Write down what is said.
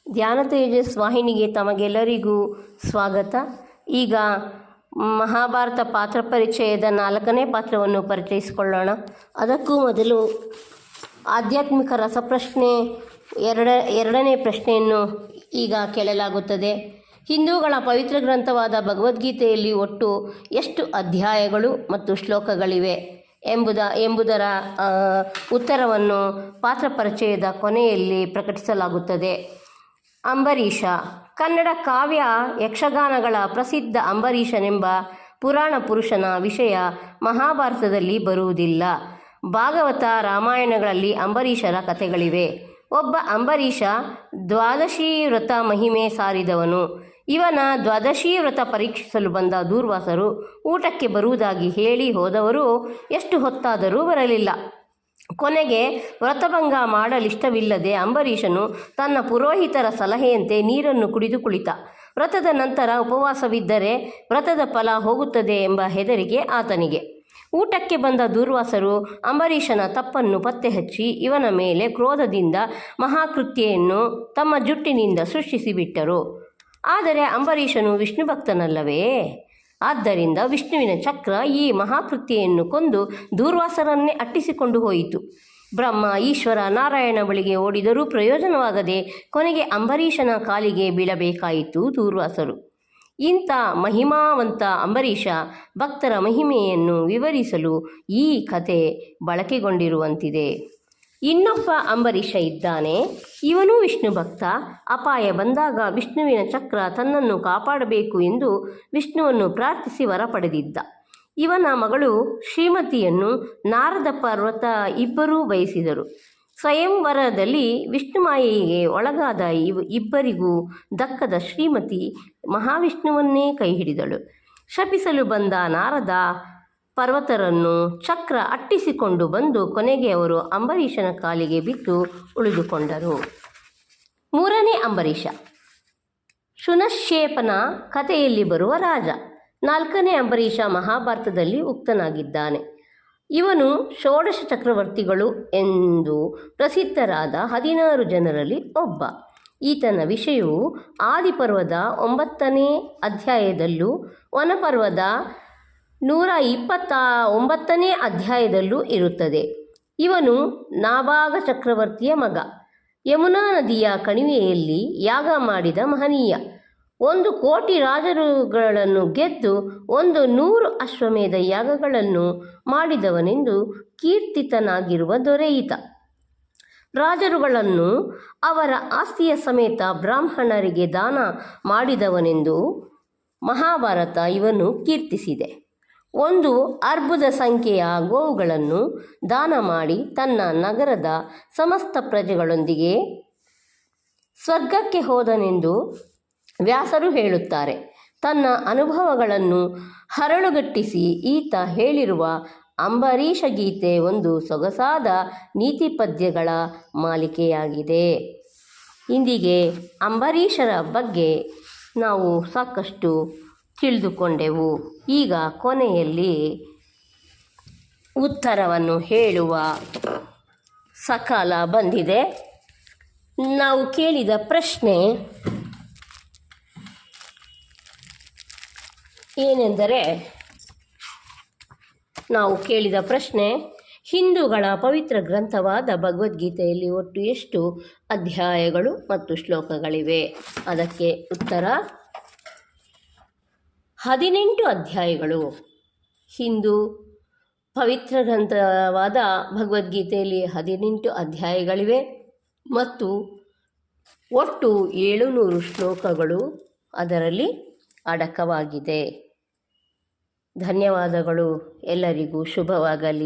ಧ್ಯಾನ ತೇಜಸ್ ವಾಹಿನಿಗೆ ತಮಗೆಲ್ಲರಿಗೂ ಸ್ವಾಗತ. ಈಗ ಮಹಾಭಾರತ ಪಾತ್ರ ಪರಿಚಯದ 4ನೇ ಪಾತ್ರವನ್ನು ಪರಿಚಯಿಸಿಕೊಳ್ಳೋಣ. ಅದಕ್ಕೂ ಮೊದಲು ಆಧ್ಯಾತ್ಮಿಕ ರಸಪ್ರಶ್ನೆ ಎರಡನೇ ಪ್ರಶ್ನೆಯನ್ನು ಈಗ ಕೇಳಲಾಗುತ್ತದೆ. ಹಿಂದೂಗಳ ಪವಿತ್ರ ಗ್ರಂಥವಾದ ಭಗವದ್ಗೀತೆಯಲ್ಲಿ ಒಟ್ಟು ಎಷ್ಟು ಅಧ್ಯಾಯಗಳು ಮತ್ತು ಶ್ಲೋಕಗಳಿವೆ ಎಂಬುದರ ಉತ್ತರವನ್ನು ಪಾತ್ರ ಪರಿಚಯದ ಕೊನೆಯಲ್ಲಿ ಪ್ರಕಟಿಸಲಾಗುತ್ತದೆ. ಅಂಬರೀಷ. ಕನ್ನಡ ಕಾವ್ಯ ಯಕ್ಷಗಾನಗಳ ಪ್ರಸಿದ್ಧ ಅಂಬರೀಷನೆಂಬ ಪುರಾಣ ಪುರುಷನ ವಿಷಯ ಮಹಾಭಾರತದಲ್ಲಿ ಬರುವುದಿಲ್ಲ. ಭಾಗವತ ರಾಮಾಯಣಗಳಲ್ಲಿ ಅಂಬರೀಷರ ಕಥೆಗಳಿವೆ. ಒಬ್ಬ ಅಂಬರೀಷ ದ್ವಾದಶಿ ವ್ರತ ಮಹಿಮೆ ಸಾರಿದವನು. ಇವನ ದ್ವಾದಶಿ ವ್ರತ ಪರೀಕ್ಷಿಸಲು ಬಂದ ದೂರ್ವಾಸರು ಊಟಕ್ಕೆ ಬರುವುದಾಗಿ ಹೇಳಿ ಹೋದವರು ಎಷ್ಟು ಹೊತ್ತಾದರೂ ಬರಲಿಲ್ಲ. ಕೊನೆಗೆ ವ್ರತಭಂಗ ಮಾಡಲಿಷ್ಟವಿಲ್ಲದೆ ಅಂಬರೀಷನು ತನ್ನ ಪುರೋಹಿತರ ಸಲಹೆಯಂತೆ ನೀರನ್ನು ಕುಡಿದು ಕುಳಿತ. ವ್ರತದ ನಂತರ ಉಪವಾಸವಿದ್ದರೆ ವ್ರತದ ಫಲ ಹೋಗುತ್ತದೆ ಎಂಬ ಹೆದರಿಕೆ ಆತನಿಗೆ. ಊಟಕ್ಕೆ ಬಂದ ದೂರ್ವಾಸರು ಅಂಬರೀಷನ ತಪ್ಪನ್ನು ಪತ್ತೆ ಹಚ್ಚಿ ಇವನ ಮೇಲೆ ಕ್ರೋಧದಿಂದ ಮಹಾಕೃತ್ಯೆಯನ್ನು ತಮ್ಮ ಜುಟ್ಟಿನಿಂದ ಸೃಷ್ಟಿಸಿಬಿಟ್ಟರು. ಆದರೆ ಅಂಬರೀಷನು ವಿಷ್ಣು ಭಕ್ತನಲ್ಲವೇ? ಆದ್ದರಿಂದ ವಿಷ್ಣುವಿನ ಚಕ್ರ ಈ ಮಹಾಕೃತ್ಯೆಯನ್ನು ಕೊಂದು ದೂರ್ವಾಸರನ್ನೇ ಅಟ್ಟಿಸಿಕೊಂಡು ಹೋಯಿತು. ಬ್ರಹ್ಮ, ಈಶ್ವರ, ನಾರಾಯಣ ಬಳಿಗೆ ಓಡಿದರೂ ಪ್ರಯೋಜನವಾಗದೆ ಕೊನೆಗೆ ಅಂಬರೀಷನ ಕಾಲಿಗೆ ಬೀಳಬೇಕಾಯಿತು ದೂರ್ವಾಸರು. ಇಂಥ ಮಹಿಮಾವಂತ ಅಂಬರೀಷ ಭಕ್ತರ ಮಹಿಮೆಯನ್ನು ವಿವರಿಸಲು ಈ ಕಥೆ ಬಳಕೆಗೊಂಡಿರುವಂತಿದೆ. ಇನ್ನೊಬ್ಬ ಅಂಬರೀಷ ಇದ್ದಾನೆ. ಇವನು ವಿಷ್ಣು ಭಕ್ತ. ಅಪಾಯ ಬಂದಾಗ ವಿಷ್ಣುವಿನ ಚಕ್ರ ತನ್ನನ್ನು ಕಾಪಾಡಬೇಕು ಎಂದು ವಿಷ್ಣುವನ್ನು ಪ್ರಾರ್ಥಿಸಿ ವರ ಪಡೆದಿದ್ದ. ಇವನ ಮಗಳು ಶ್ರೀಮತಿಯನ್ನು ನಾರದ ಪರ್ವತ ಇಬ್ಬರೂ ಬಯಸಿದರು. ಸ್ವಯಂವರದಲ್ಲಿ ವಿಷ್ಣುಮಾಯೆಗೆ ಒಳಗಾದ ಇಬ್ಬರಿಗೂ ದಕ್ಕದ ಶ್ರೀಮತಿ ಮಹಾವಿಷ್ಣುವನ್ನೇ ಕೈ ಹಿಡಿದಳು. ಶಪಿಸಲು ಬಂದ ನಾರದ ಪರ್ವತರನ್ನು ಚಕ್ರ ಅಟ್ಟಿಸಿಕೊಂಡು ಬಂದು ಕೊನೆಗೆ ಅವರು ಅಂಬರೀಷನ ಕಾಲಿಗೆ ಬಿದ್ದು ಉಳಿದುಕೊಂಡರು. 3ನೇ ಅಂಬರೀಷ. ಶುನಶ್ಶೇಪನ ಕಥೆಯಲ್ಲಿ ಬರುವ ರಾಜ. 4ನೇ ಅಂಬರೀಷ ಮಹಾಭಾರತದಲ್ಲಿ ಉಕ್ತನಾಗಿದ್ದಾನೆ. ಇವನು ಷೋಡಶ ಚಕ್ರವರ್ತಿಗಳು ಎಂದು ಪ್ರಸಿದ್ಧರಾದ 16 ಜನರಲ್ಲಿ ಒಬ್ಬ. ಈತನ ವಿಷಯವು ಆದಿಪರ್ವದ 9ನೇ ಅಧ್ಯಾಯದಲ್ಲೂ ವನಪರ್ವದ 129ನೇ ಅಧ್ಯಾಯದಲ್ಲೂ ಇರುತ್ತದೆ. ಇವನು ನಾಭಾಗ ಚಕ್ರವರ್ತಿಯ ಮಗ. ಯಮುನಾ ನದಿಯ ಕಣಿವೆಯಲ್ಲಿ ಯಾಗ ಮಾಡಿದ ಮಹನೀಯ. 1,000,000 ರಾಜರುಗಳನ್ನು ಗೆದ್ದು 100 ಅಶ್ವಮೇಧ ಯಾಗಗಳನ್ನು ಮಾಡಿದವನೆಂದು ಕೀರ್ತಿತನಾಗಿರುವ ದೊರೆ ಈತ. ರಾಜರುಗಳನ್ನು ಅವರ ಆಸ್ತಿಯ ಸಮೇತ ಬ್ರಾಹ್ಮಣರಿಗೆ ದಾನ ಮಾಡಿದವನೆಂದು ಮಹಾಭಾರತ ಇವನು ಕೀರ್ತಿಸಿದೆ. 1 ಅರ್ಬುದ ಸಂಖ್ಯೆಯ ಗೋವುಗಳನ್ನು ದಾನ ಮಾಡಿ ತನ್ನ ನಗರದ ಸಮಸ್ತ ಪ್ರಜೆಗಳೊಂದಿಗೆ ಸ್ವರ್ಗಕ್ಕೆ ಹೋದನೆಂದು ವ್ಯಾಸರು ಹೇಳುತ್ತಾರೆ. ತನ್ನ ಅನುಭವಗಳನ್ನು ಹರಳುಗಟ್ಟಿಸಿ ಈತ ಹೇಳಿರುವ ಅಂಬರೀಷ ಗೀತೆ ಒಂದು ಸೊಗಸಾದ ನೀತಿ ಪದ್ಯಗಳ ಮಾಲಿಕೆಯಾಗಿದೆ. ಇಂದಿಗೆ ಅಂಬರೀಷರ ಬಗ್ಗೆ ನಾವು ಸಾಕಷ್ಟು ತಿಳಿದುಕೊಂಡೆವು. ಈಗ ಕೊನೆಯಲ್ಲಿ ಉತ್ತರವನ್ನು ಹೇಳುವ ಸಕಾಲ ಬಂದಿದೆ. ನಾವು ಕೇಳಿದ ಪ್ರಶ್ನೆ ಏನೆಂದರೆ, ಹಿಂದೂಗಳ ಪವಿತ್ರ ಗ್ರಂಥವಾದ ಭಗವದ್ಗೀತೆಯಲ್ಲಿ ಒಟ್ಟು ಎಷ್ಟು ಅಧ್ಯಾಯಗಳು ಮತ್ತು ಶ್ಲೋಕಗಳಿವೆ? ಅದಕ್ಕೆ ಉತ್ತರ 18 ಅಧ್ಯಾಯಗಳು. ಹಿಂದೂ ಪವಿತ್ರ ಗ್ರಂಥವಾದ ಭಗವದ್ಗೀತೆಯಲ್ಲಿ 18 ಅಧ್ಯಾಯಗಳಿವೆ ಮತ್ತು ಒಟ್ಟು 700 ಶ್ಲೋಕಗಳು ಅದರಲ್ಲಿ ಅಡಕವಾಗಿದೆ. ಧನ್ಯವಾದಗಳು. ಎಲ್ಲರಿಗೂ ಶುಭವಾಗಲಿ.